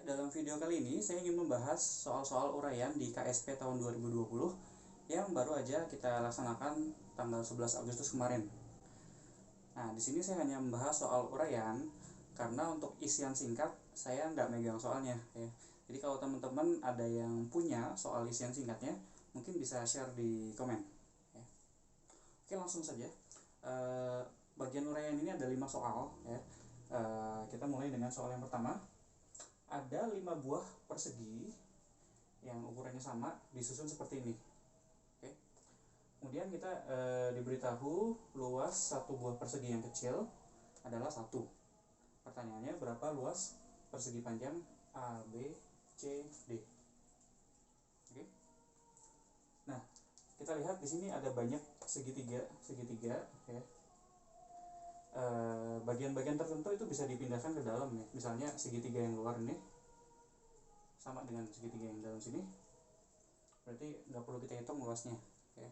dalam video kali ini saya ingin membahas soal-soal uraian di KSP tahun 2020 yang baru aja kita laksanakan tanggal 11 Agustus kemarin. Nah, di sini saya hanya membahas soal uraian karena untuk isian singkat saya nggak megang soalnya ya. Jadi kalau teman-teman ada yang punya soal isian singkatnya, mungkin bisa share di komen ya. Oke, langsung saja. Bagian uraian ini ada 5 soal ya. Kita mulai dengan soal yang pertama. Ada 5 buah persegi yang ukurannya sama disusun seperti ini. Oke. Kemudian kita diberitahu luas satu buah persegi yang kecil adalah 1. Pertanyaannya, berapa luas persegi panjang A, B, C, D? Oke. Nah, kita lihat di sini ada banyak segitiga ya. Bagian-bagian tertentu itu bisa dipindahkan ke dalam ya. Misalnya segitiga yang luar ini sama dengan segitiga yang dalam sini, berarti nggak perlu kita hitung luasnya ya.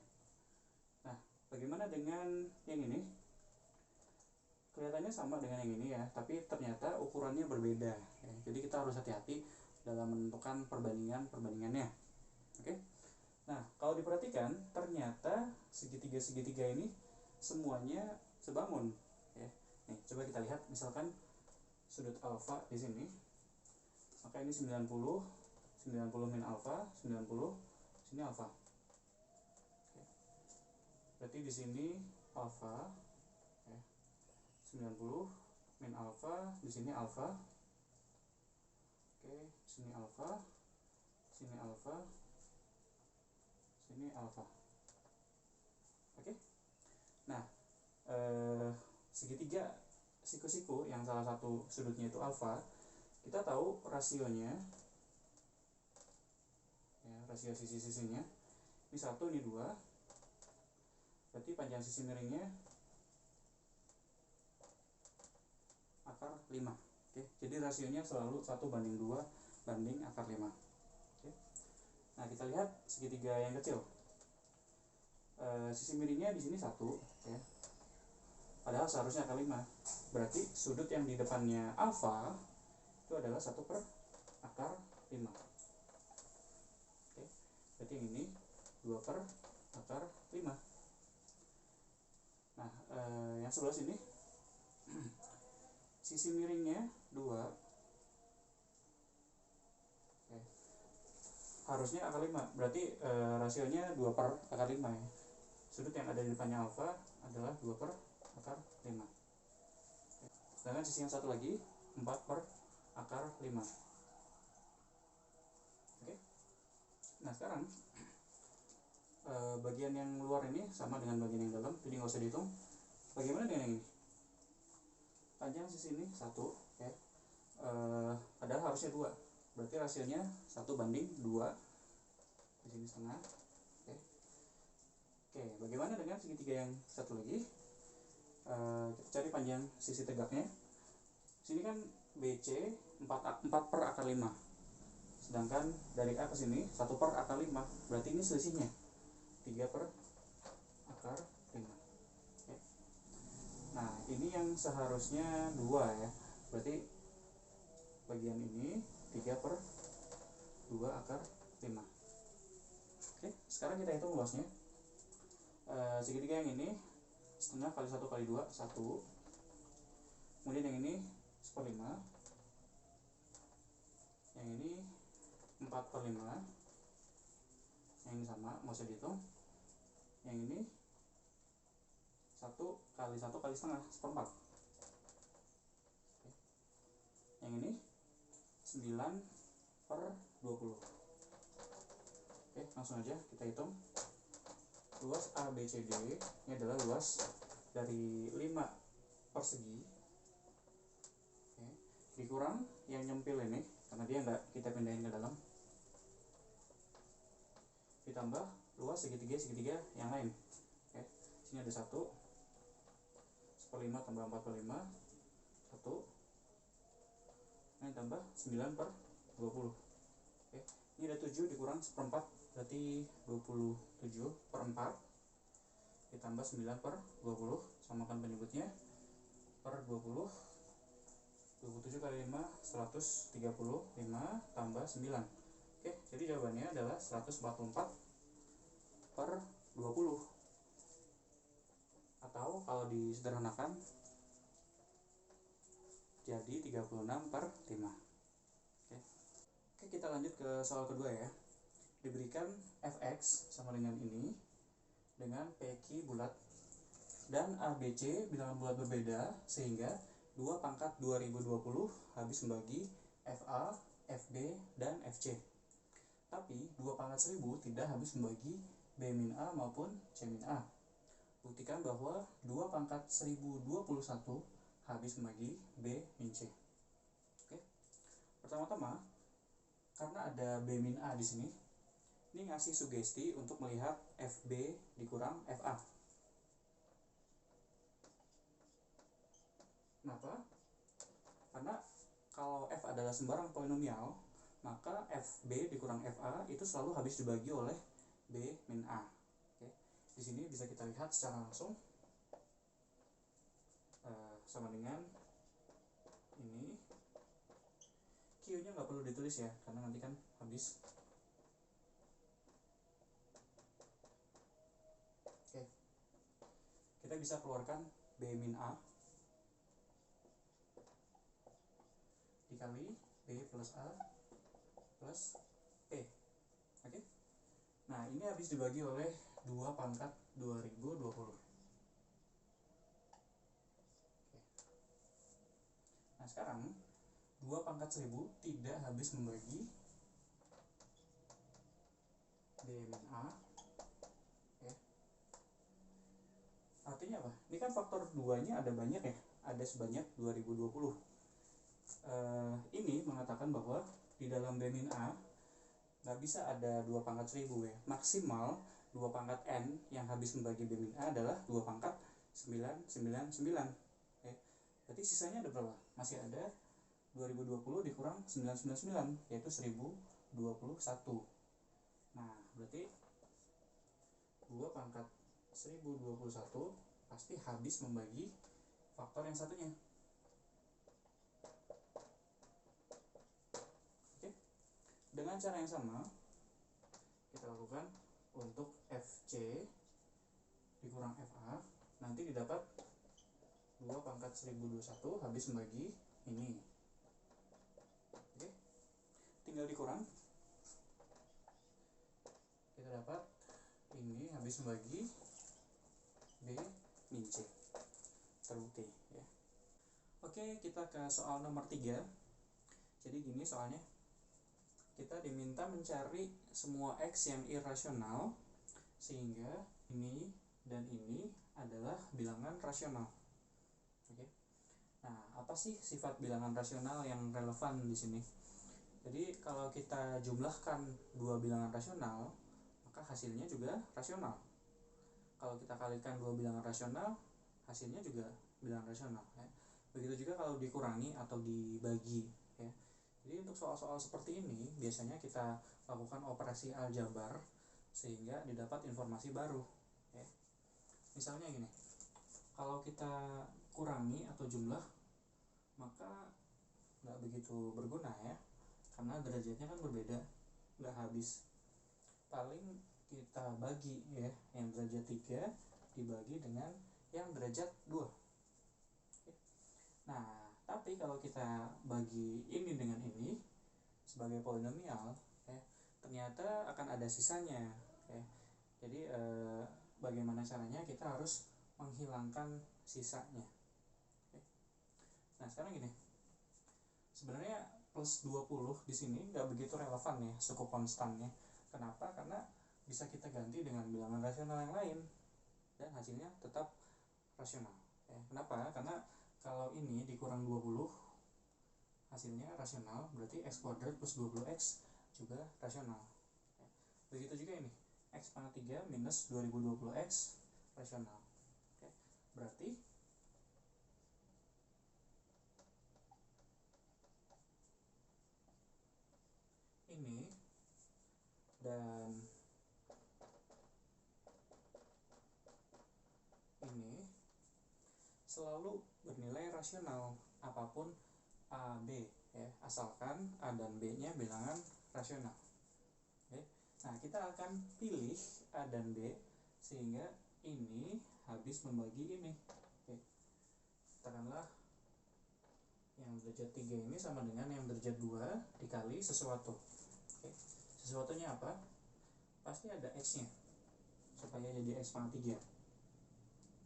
Nah, bagaimana dengan yang ini? Kelihatannya sama dengan yang ini ya, tapi ternyata ukurannya berbeda ya. Jadi kita harus hati-hati dalam menentukan perbandingannya. Oke. Nah, kalau diperhatikan ternyata segitiga ini semuanya sebangun ya. Nih, coba kita lihat misalkan sudut alfa di sini. Maka ini 90 min alfa, 90, sini alfa. Oke. Berarti di sini alfa ya. 90 min alfa, di sini alfa. Oke, sini alfa, sini alfa, sini alfa. Oke. Nah, segitiga siku-siku yang salah satu sudutnya itu alfa, kita tahu rasionya ya, rasio sisi-sisinya ini 1, ini 2, berarti panjang sisi miringnya akar 5. Oke, jadi rasionya selalu 1:2 banding akar 5. Oke. Nah, kita lihat segitiga yang kecil, sisi miringnya di sini 1 ya, padahal seharusnya akar 5. Berarti sudut yang di depannya alfa itu adalah 1 per akar 5. Oke. Berarti yang ini 2 per akar 5. Nah, yang sebelah sini sisi miringnya 2. Oke. Harusnya akar 5. Berarti rasionya 2 per akar 5 ya. Sudut yang ada di depannya alfa adalah 2 per akar 5. Oke. Sedangkan sisi yang satu lagi 4 per akar 5. Oke. Nah, sekarang bagian yang luar ini sama dengan bagian yang dalam, jadi nggak usah dihitung. Bagaimana dengan yang ini? Panjang sisi ini 1 ya. Padahal harusnya 2. Berarti rasionya 1:2. Di sini setengah. Oke. Oke, bagaimana dengan segitiga yang satu lagi? Kita cari panjang sisi tegaknya. Sini kan BC 4 per akar 5. Sedangkan dari A ke sini 1 per akar 5. Berarti ini selisihnya 3 per akar 5. Oke. Nah, ini yang seharusnya 2 ya. Berarti bagian ini 3 per 2 akar 5. Oke, sekarang kita hitung luasnya. Segitiga yang ini setengah kali 1 kali 2, 1. Kemudian yang ini 1/5. Yang ini 4/5. Yang ini sama, nggak usah dihitung. Yang ini 1 kali 1 kali setengah, 1/4. Oke. Yang ini 9/20. Oke, langsung aja kita hitung. Luas ABCD ini adalah luas dari 5 persegi. Oke. Dikurang yang nyempil ini, karena dia nggak kita pindahin ke dalam, ditambah luas segitiga yang lain. Oke. Sini ada 1, 1/5 tambah 4/5, 1. Ini tambah 9/20. Oke. Ini ada 7 dikurang 1/4, berarti 27/4. Ditambah 9/20, samakan penyebutnya, per 20. 27 kali 5, 135. tambah 9. Oke, jadi jawabannya adalah 144 per 20. Atau kalau disederhanakan jadi 36 per 5. Oke. Oke, kita lanjut ke soal kedua ya. Diberikan fx sama dengan ini dengan pq bulat dan ABC bilangan bulat berbeda, sehingga 2 pangkat 2020 habis membagi FA, FB, dan FC. Tapi 2 pangkat 1000 tidak habis membagi B-A maupun C-A. Buktikan bahwa 2 pangkat 1021 habis membagi B-C. Oke. Pertama-tama, karena ada B-A di sini, ini ngasih sugesti untuk melihat FB dikurang FA. Kenapa? Karena kalau F adalah sembarang polinomial, maka FB dikurang FA itu selalu habis dibagi oleh B min A. Oke. Di sini bisa kita lihat secara langsung sama dengan ini. Q-nya nggak perlu ditulis ya, karena nanti kan habis. Oke. Kita bisa keluarkan B min A dikali B plus A plus P. Oke. Nah, ini habis dibagi oleh 2 pangkat 2020. Oke. Nah, sekarang 2 pangkat 1000 tidak habis membagi B min A. Oke. Artinya apa? Ini kan faktor 2-nya ada banyak ya, ada sebanyak 2020. Ini mengatakan bahwa di dalam B min A nggak bisa ada 2 pangkat 1000 ya. Maksimal 2 pangkat N yang habis membagi B min A adalah 2 pangkat 999. Oke. Berarti sisanya ada berapa? Masih ada 2020 dikurang 999, yaitu 1021. Nah, berarti 2 pangkat 1021 pasti habis membagi faktor yang satunya. Dengan cara yang sama, kita lakukan untuk FC dikurang FA, nanti didapat 2 pangkat 1021 habis membagi ini. Oke, tinggal dikurang. Kita dapat ini habis membagi B min C. Terbukti ya. Oke, kita ke soal nomor 3. Jadi gini soalnya. Kita diminta mencari semua X yang irasional sehingga ini dan ini adalah bilangan rasional. Oke. Nah, apa sih sifat bilangan rasional yang relevan di sini? Jadi kalau kita jumlahkan dua bilangan rasional, maka hasilnya juga rasional. Kalau kita kalikan dua bilangan rasional, hasilnya juga bilangan rasional ya. Begitu juga kalau dikurangi atau dibagi ya. Jadi untuk soal-soal seperti ini biasanya kita lakukan operasi aljabar sehingga didapat informasi baru ya. Misalnya gini, kalau kita kurangi atau jumlah maka nggak begitu berguna ya, karena derajatnya kan berbeda, nggak habis. Paling kita bagi ya, yang derajat 3 dibagi dengan yang derajat 2. Nah, tapi kalau kita bagi ini dengan ini sebagai polinomial ya, ternyata akan ada sisanya ya. Jadi bagaimana caranya? Kita harus menghilangkan sisanya. Oke. Nah, sekarang gini. Sebenarnya plus 20 di sini nggak begitu relevan ya, suku konstannya. Kenapa? Karena bisa kita ganti dengan bilangan rasional yang lain dan hasilnya tetap rasional ya. Kenapa? Karena kalau ini dikurang 20 hasilnya rasional, berarti x kuadrat plus 20x juga rasional ya. Begitu juga ini, x pangkat 3 minus 2020x rasional. Oke. Berarti ini dan ini selalu bernilai rasional apapun A, B ya, asalkan A dan B nya bilangan rasional. Oke. Nah, kita akan pilih A dan B sehingga ini habis membagi ini. Oke. Katakanlah yang derajat 3 ini sama dengan yang derajat 2 dikali sesuatu. Oke. Sesuatunya apa? Pasti ada X-nya supaya jadi X pangkat 3.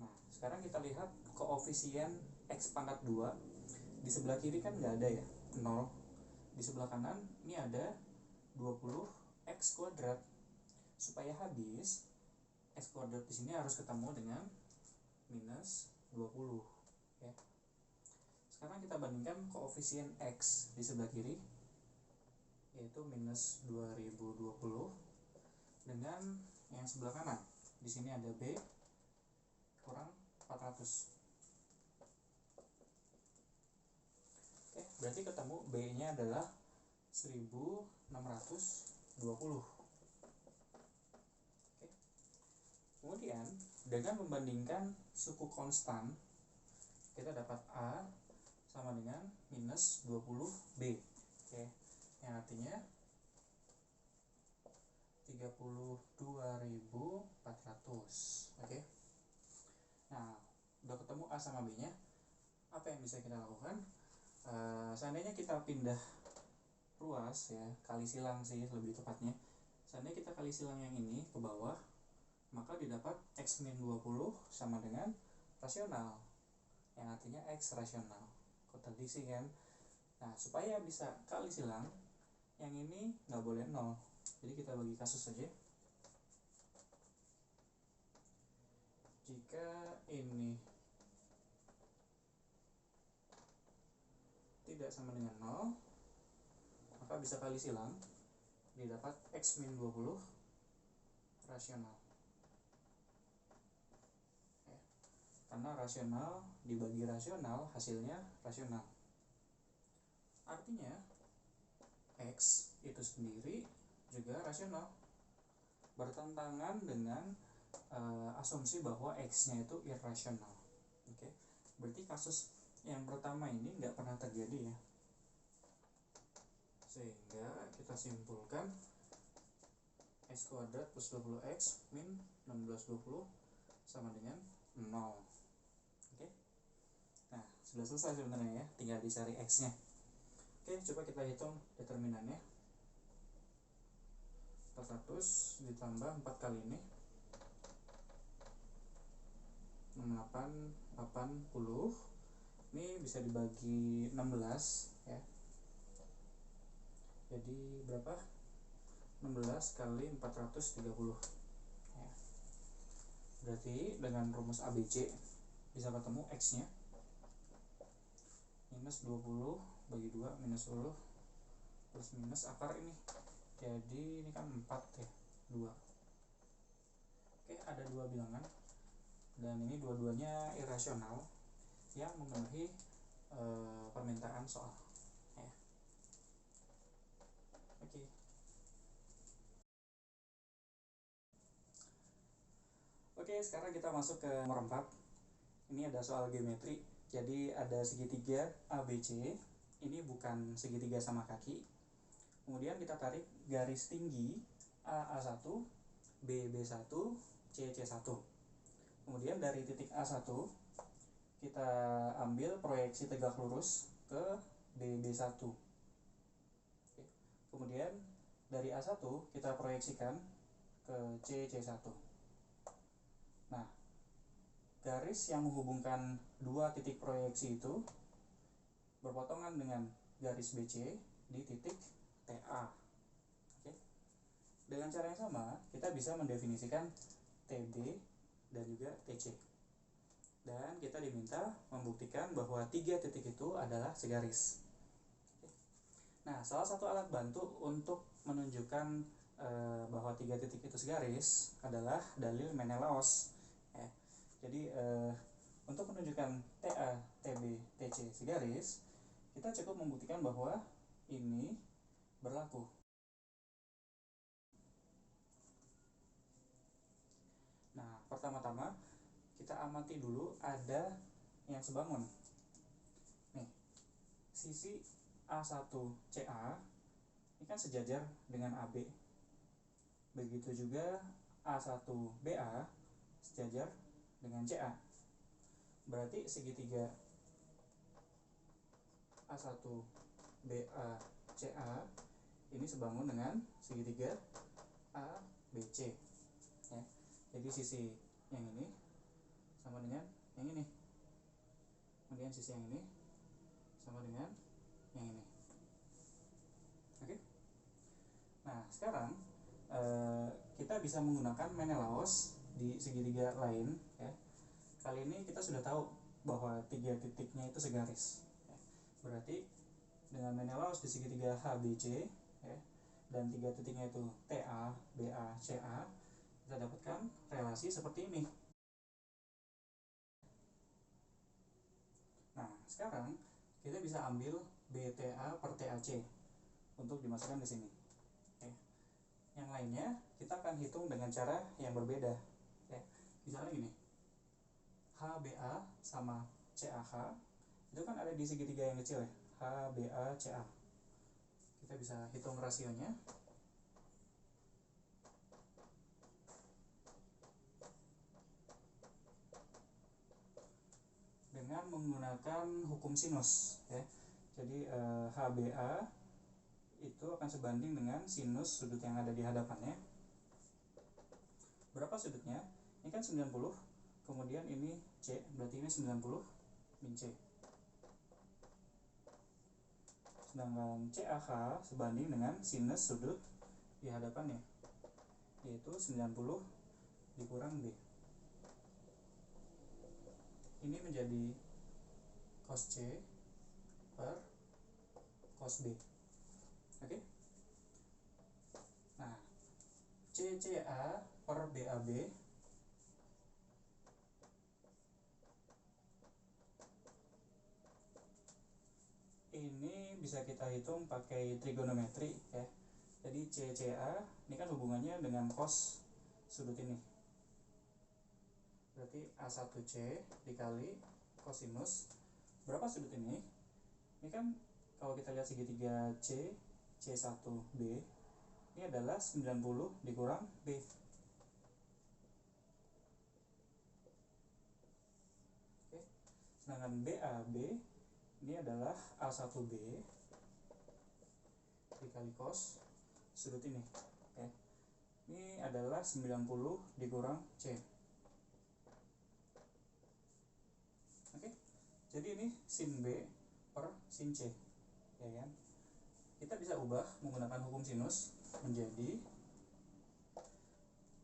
Nah, sekarang kita lihat koefisien X pangkat 2. Di sebelah kiri kan nggak ada ya, 0. Di sebelah kanan ini ada 20x kuadrat. Supaya habis, X kuadrat di sini harus ketemu dengan minus 20 ya. Sekarang kita bandingkan koefisien X di sebelah kiri, yaitu minus 2020, dengan yang sebelah kanan. Di sini ada B kurang 400. Oke, berarti ketemu B-nya adalah 1620. Oke. Kemudian dengan membandingkan suku konstan, kita dapat A sama dengan minus 20B. Oke, yang artinya 32.400. Oke. Nah, udah ketemu A sama B nya, apa yang bisa kita lakukan? Seandainya kita pindah ruas ya, kali silang sih lebih tepatnya. Seandainya kita kali silang yang ini ke bawah, maka didapat X min 20 sama dengan rasional, yang artinya X rasional. Kontradiksi kan? Nah, supaya bisa kali silang, yang ini nggak boleh 0. Jadi kita bagi kasus saja. Jika ini tidak sama dengan 0, maka bisa kali silang, didapat X min 20 rasional ya. Karena rasional dibagi rasional, hasilnya rasional. Artinya X itu sendiri juga rasional, bertentangan dengan asumsi bahwa X-nya itu irasional. Oke, berarti kasus yang pertama ini nggak pernah terjadi ya. Sehingga kita simpulkan X kuadrat plus 20X min 1620 sama dengan 0. Oke. Nah, sudah selesai sebenarnya ya, tinggal dicari X-nya. Oke, coba kita hitung determinannya. 400 ditambah 4 kali ini 6880. Ini bisa dibagi 16 ya. Jadi berapa? 16 kali 430 ya. Berarti dengan rumus ABC bisa ketemu X nya minus 20 bagi 2 minus 10 plus minus akar ini. Jadi ini kan 4 ya, 2. Oke, ada 2 bilangan dan ini dua-duanya irasional yang memenuhi permintaan soal ya. Oke. Oke, sekarang kita masuk ke nomor 4. Ini ada soal geometri. Jadi ada segitiga ABC. Ini bukan segitiga sama kaki. Kemudian kita tarik garis tinggi AA1, BB1, CC1. Kemudian dari titik A1 kita ambil proyeksi tegak lurus ke BB1. Oke. Kemudian dari A1 kita proyeksikan ke CC1. Nah, garis yang menghubungkan dua titik proyeksi itu berpotongan dengan garis BC di titik TA. Oke. Dengan cara yang sama, kita bisa mendefinisikan TB dan juga TC. Dan kita diminta membuktikan bahwa tiga titik itu adalah segaris. Oke. Nah, salah satu alat bantu untuk menunjukkan bahwa tiga titik itu segaris adalah dalil Menelaos. Ya. Jadi untuk menunjukkan TA, TB, TC segaris, kita cukup membuktikan bahwa ini berlaku. Nah, pertama-tama kita amati dulu ada yang sebangun. Nih, sisi A1CA ini kan sejajar dengan AB. Begitu juga A1BA sejajar dengan CA. Berarti segitiga A1BA CA ini sebangun dengan segitiga ABC. Ya. Jadi sisi yang ini sama dengan yang ini. Kemudian sisi yang ini sama dengan yang ini. Oke. Nah, sekarang kita bisa menggunakan Menelaus di segitiga lain. Ya. Kali ini kita sudah tahu bahwa 3 titiknya itu segaris. Ya. Berarti dengan Menelaus di segitiga HBC, ya, dan 3 titiknya itu TA, BA, CA, kita dapatkan relasi seperti ini. Nah, sekarang kita bisa ambil BTA per TAC untuk dimasukkan ke sini. Oke. Yang lainnya kita akan hitung dengan cara yang berbeda. Ya. Misalnya gini, HBA sama CAH itu kan ada di segitiga yang kecil ya, HBA CA. Kita bisa hitung rasionya. Dengan menggunakan hukum sinus, ya. Jadi HBA itu akan sebanding dengan sinus sudut yang ada di hadapannya. Berapa sudutnya? Ini kan 90, kemudian ini C, berarti ini 90 min C. Sedangkan CAH sebanding dengan sinus sudut di hadapannya, yaitu 90 dikurang B. Ini menjadi cos C per cos B. Oke. Nah, CCA per BAB ini bisa kita hitung pakai trigonometri, ya. Jadi CCA ini kan hubungannya dengan cos sudut ini. Berarti A1C dikali kosinus berapa sudut ini? Ini kan kalau kita lihat segitiga C, C1B ini adalah 90 dikurang B. Oke. Sedangkan BAB ini adalah A1B dikali cos sudut ini. Oke. Ini adalah 90 dikurang C. Oke. Jadi ini sin B per sin C, ya kan? Kita bisa ubah menggunakan hukum sinus menjadi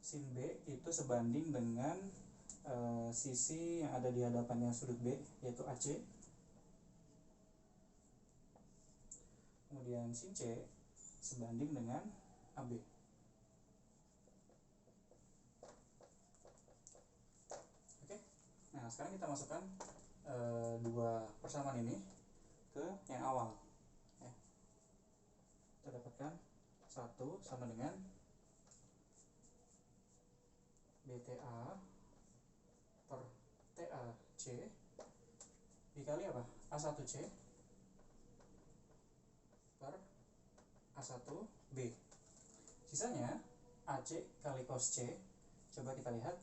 sin B itu sebanding dengan sisi yang ada di hadapannya sudut B, yaitu AC. Kemudian sin C sebanding dengan AB. Oke. Nah, sekarang kita masukkan dua persamaan ini ke yang awal. Ya. Kita dapatkan 1 sama dengan BTA per TAC dikali apa? A1C per A1B. Sisanya AC kali cos C. Coba kita lihat,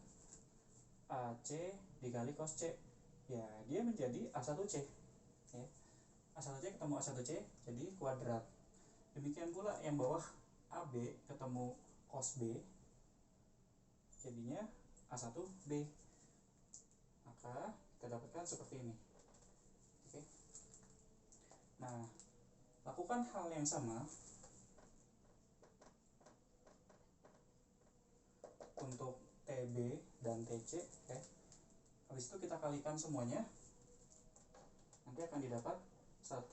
AC dikali cos C, ya dia menjadi A1C, ya. A1C ketemu A1C jadi kuadrat. Demikian pula yang bawah, AB ketemu cos B jadinya A1B. Maka kita dapatkan seperti ini. Oke. Nah, lakukan hal yang sama untuk TB dan TC, ya. Habis itu kita kalikan semuanya, nanti akan didapat 1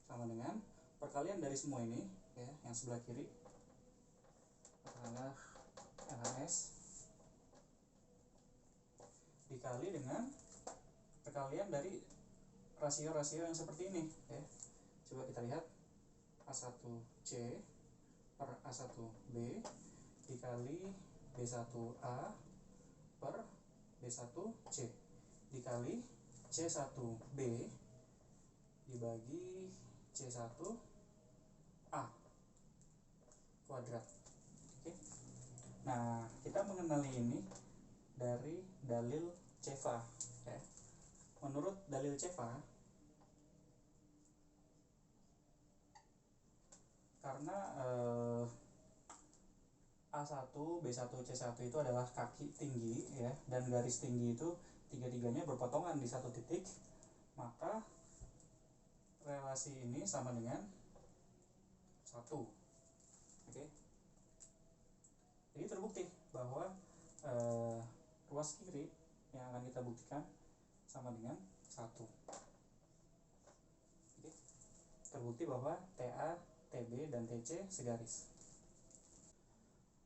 sama dengan perkalian dari semua ini, ya, yang sebelah kiri adalah LHS dikali dengan perkalian dari rasio-rasio yang seperti ini, ya. Coba kita lihat, A1C per A1B dikali B1A per B1C dikali C1B dibagi C1A kuadrat. Oke. Nah, kita mengenali ini dari dalil Ceva. Ya. Menurut dalil Ceva, karena A1, B1, C1 itu adalah kaki tinggi ya, dan garis tinggi itu tiga-tiganya berpotongan di satu titik, maka relasi ini sama dengan 1. Oke. Jadi terbukti bahwa ruas kiri yang akan kita buktikan sama dengan 1. Oke. Terbukti bahwa TA, TB, dan TC segaris.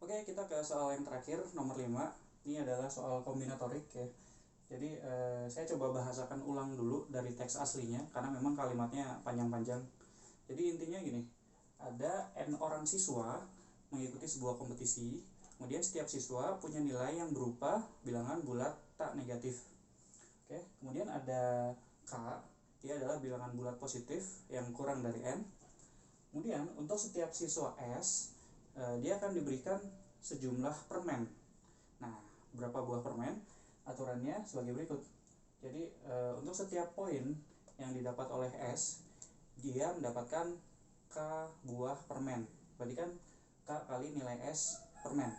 Oke, kita ke soal yang terakhir, nomor 5. Ini adalah soal kombinatorik ya. Jadi saya coba bahasakan ulang dulu dari teks aslinya, karena memang kalimatnya panjang-panjang. Jadi intinya gini, ada N orang siswa mengikuti sebuah kompetisi, kemudian setiap siswa punya nilai yang berupa bilangan bulat tak negatif. Oke, kemudian ada K, dia adalah bilangan bulat positif yang kurang dari N. Kemudian untuk setiap siswa S, dia akan diberikan sejumlah permen. Nah, berapa buah permen? Aturannya sebagai berikut. Jadi untuk setiap poin yang didapat oleh S, dia mendapatkan K buah permen. Berarti kan K kali nilai S permen,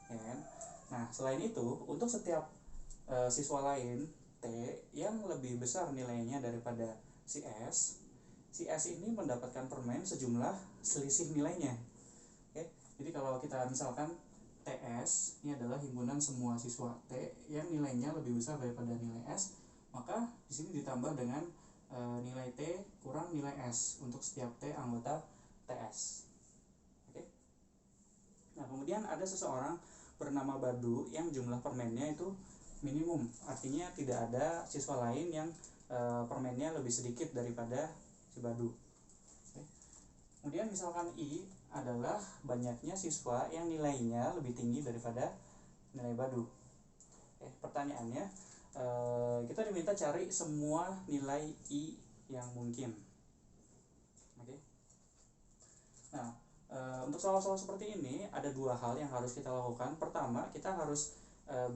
ya kan? Nah, selain itu untuk setiap siswa lain T yang lebih besar nilainya daripada si S ini mendapatkan permen sejumlah selisih nilainya. Oke, jadi kalau kita misalkan TS ini adalah himpunan semua siswa T yang nilainya lebih besar daripada nilai S, maka di sini ditambah dengan nilai T kurang nilai S untuk setiap T anggota TS. Oke. Nah, kemudian ada seseorang bernama Badu yang jumlah permennya itu minimum, artinya tidak ada siswa lain yang permennya lebih sedikit daripada si Badu. Oke. Kemudian misalkan I adalah banyaknya siswa yang nilainya lebih tinggi daripada nilai Badu. Pertanyaannya, kita diminta cari semua nilai I yang mungkin. Oke. Nah, untuk soal-soal seperti ini ada dua hal yang harus kita lakukan. Pertama, kita harus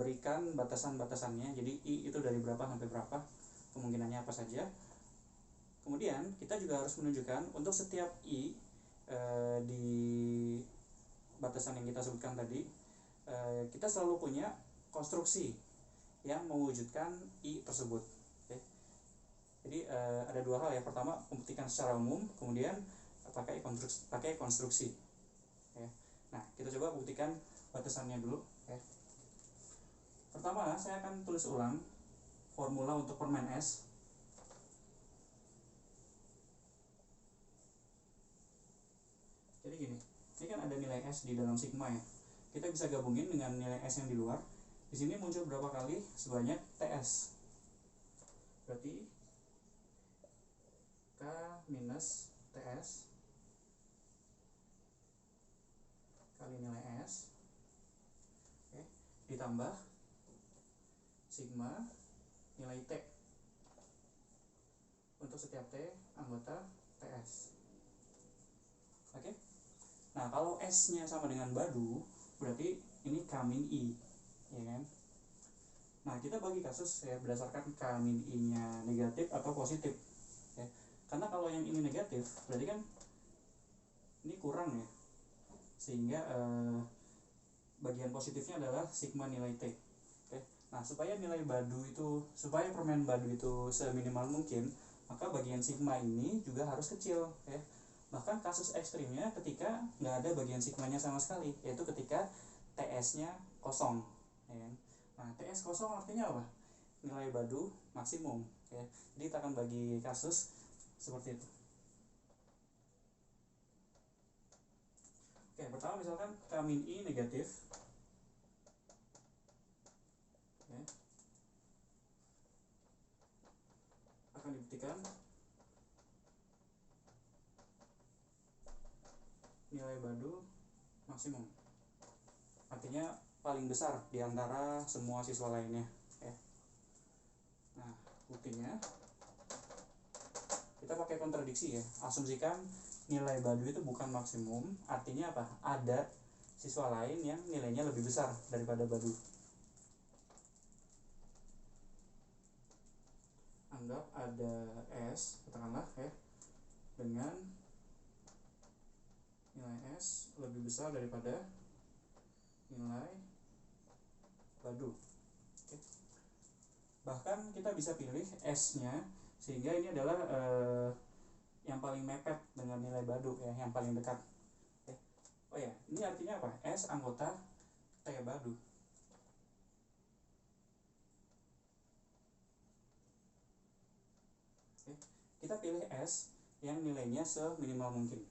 berikan batasan-batasannya. Jadi I itu dari berapa sampai berapa, kemungkinannya apa saja. Kemudian kita juga harus menunjukkan untuk setiap I di batasan yang kita sebutkan tadi, kita selalu punya konstruksi yang mewujudkan I tersebut. Oke. Jadi ada dua hal ya. Pertama, membuktikan secara umum, kemudian pakai konstruksi. Ya. Nah, kita coba buktikan batasannya dulu. Ya. Pertama, saya akan tulis ulang formula untuk permen S. Jadi gini, ini kan ada nilai S di dalam sigma ya. Kita bisa gabungin dengan nilai S yang di luar. Di sini muncul berapa kali? Sebanyak TS. Berarti K minus TS kali nilai S, oke, ditambah sigma nilai T untuk setiap T anggota TS. Oke. Nah, kalau S-nya sama dengan Badu, berarti ini K min I, ya kan? Nah, kita bagi kasus ya berdasarkan K min I-nya negatif atau positif. Ya. Karena kalau yang ini negatif, berarti kan ini kurang ya. Sehingga bagian positifnya adalah sigma nilai T. Oke. Nah, supaya permen Badu itu seminimal mungkin, maka bagian sigma ini juga harus kecil ya. Bahkan kasus ekstrimnya ketika nggak ada bagian sigmanya sama sekali, yaitu ketika TS-nya kosong. Ya. Nah, TS kosong artinya apa? Nilai Badu maksimum. Ya. Jadi kita akan bagi kasus seperti itu. Oke, pertama misalkan K min I negatif. Ya. Akan dibuktikan nilai Badu maksimum, artinya paling besar di antara semua siswa lainnya ya. Nah, buktinya kita pakai kontradiksi ya. Asumsikan nilai Badu itu bukan maksimum, artinya apa? Ada siswa lain yang nilainya lebih besar daripada Badu. Anggap ada S, katakanlah ya, dengan nilai S lebih besar daripada nilai Badu. Oke. Bahkan kita bisa pilih S-nya sehingga ini adalah yang paling mepet dengan nilai Badu ya, yang paling dekat. Oke. Oh ya, ini artinya apa? S anggota T Badu. Oke. Kita pilih S yang nilainya seminimal mungkin.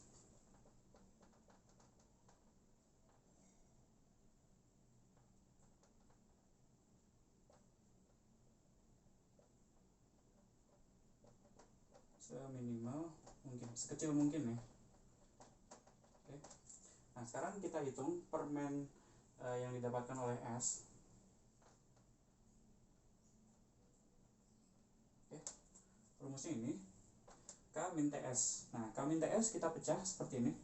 Seminimal mungkin, sekecil mungkin ya. Oke. Nah, sekarang kita hitung permen yang didapatkan oleh S. Oke. Rumusnya ini K min TS. Nah, K min TS kita pecah seperti ini.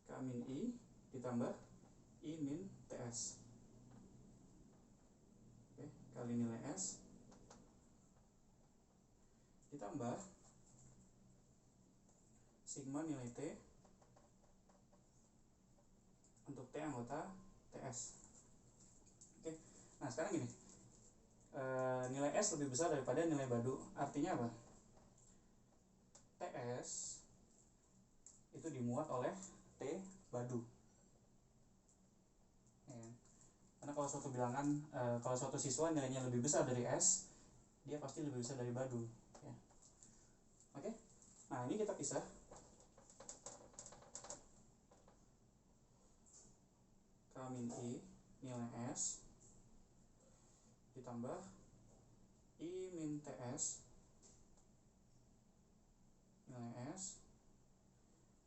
K min I ditambah I min TS. Oke, kali nilai S ditambah sigma nilai T untuk T anggota TS. Oke. Nah, sekarang gini. Nilai S lebih besar daripada nilai Badu. Artinya apa? TS itu dimuat oleh T Badu. Ya. Karena kalau suatu bilangan, kalau suatu siswa nilainya lebih besar dari S, dia pasti lebih besar dari Badu. Ya. Oke. Nah, ini kita pisah. K min I nilai S ditambah I min TS nilai S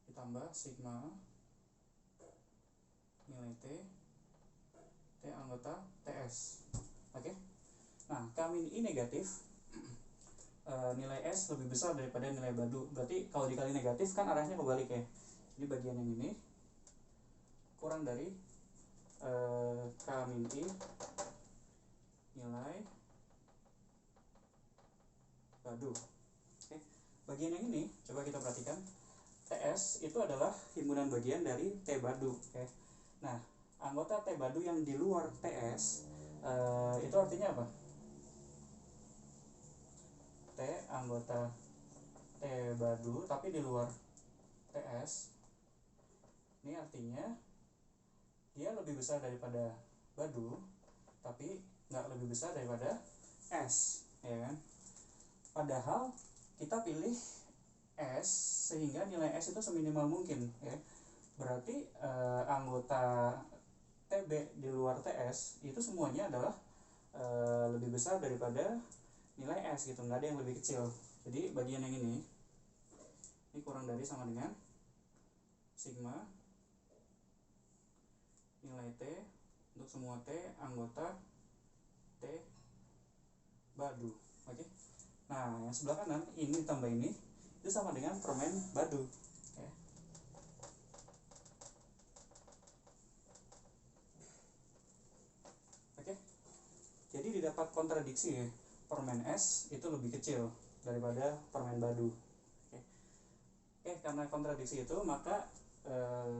ditambah sigma nilai T anggota TS. Oke. Nah, K min I negatif, nilai S lebih besar daripada nilai Badu. Berarti kalau dikali negatif kan arahnya kebalik ya. Jadi bagian yang ini kurang dari K min I nilai Badu. Oke. Bagian yang ini coba kita perhatikan. TS itu adalah himpunan bagian dari T Badu. Oke. Nah, anggota T Badu yang di luar TS itu artinya apa? T anggota T Badu tapi di luar TS. Ini artinya dia lebih besar daripada Badu tapi nggak lebih besar daripada S, ya kan? Padahal kita pilih S sehingga nilai S itu seminimal mungkin, ya. Berarti anggota TB di luar TS itu semuanya adalah lebih besar daripada nilai S gitu, nggak ada yang lebih kecil. Jadi bagian yang ini kurang dari sama dengan sigma nilai T untuk semua T anggota T Badu. Oke. Nah, yang sebelah kanan ini tambah ini itu sama dengan permen Badu. Oke. Oke. Jadi didapat kontradiksi ya. Permen S itu lebih kecil daripada permen Badu. Oke. Karena kontradiksi itu maka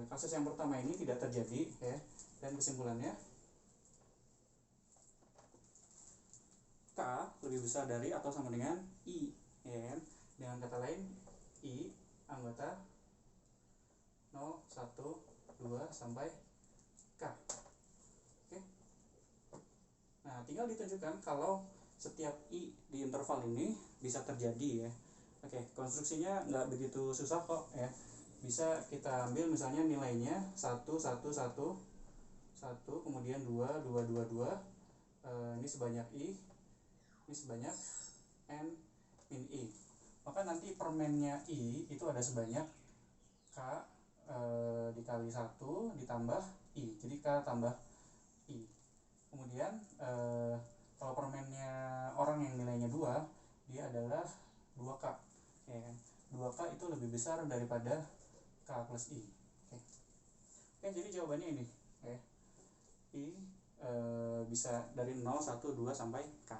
kasus yang pertama ini tidak terjadi ya. Dan kesimpulannya K lebih besar dari atau sama dengan I, ya kan? Dengan kata lain I anggota 0, 1, 2 sampai K. Oke. Nah, tinggal ditunjukkan kalau setiap I di interval ini bisa terjadi ya. Oke, konstruksinya nggak begitu susah kok ya. Bisa kita ambil misalnya nilainya 1, 1, 1, 1, kemudian 2, 2, 2, 2. Ini sebanyak I, ini sebanyak N min I. Maka nanti permennya I itu ada sebanyak K dikali 1 ditambah I. Jadi K tambah I. Kemudian kalau permennya orang yang nilainya 2, dia adalah 2K. ya kan. 2K itu lebih besar daripada K plus I. Oke, jadi jawabannya ini ya. I bisa dari 0, 1, 2 sampai K.